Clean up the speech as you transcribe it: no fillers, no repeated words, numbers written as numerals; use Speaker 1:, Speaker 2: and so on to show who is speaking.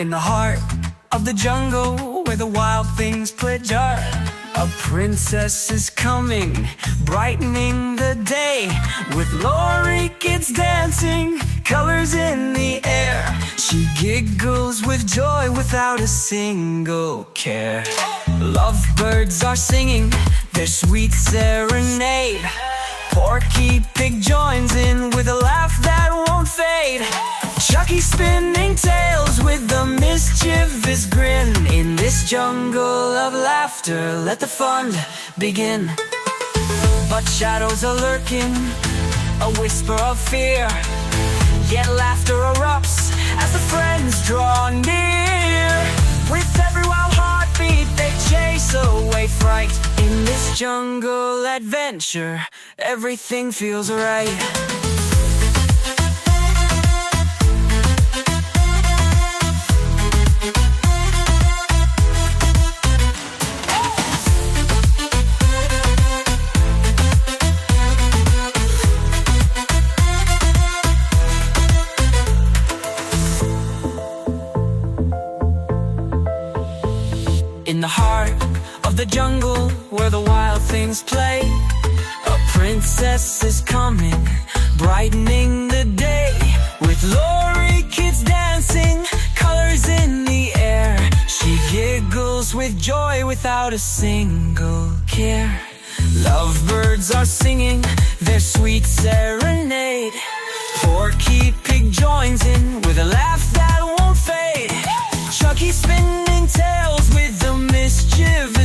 Speaker 1: In the heart of the jungle where the wild things play jar, a princess is coming, brightening the day. With Lorikeet dancing, colors in the air. She giggles with joy without a single care. Lovebirds are singing their sweet serenade. Porky Pig joins in with a laugh that won't fade. Chucky spinning tails with a mischievous grin. In this jungle of laughter, let the fun begin. But shadows are lurking, a whisper of fear. Yet laughter erupts as the friends draw near. With every wild heartbeat they chase away fright. In this jungle adventure, everything feels right. In the heart of the jungle where the wild things play, a princess is coming, brightening the day. With Lorikeet dancing, colors in the air. She giggles with joy without a single care. Lovebirds are singing their sweet serenade. Porky Pig joins in with a laugh that won't fade. Chucky spinning tails with a mischievous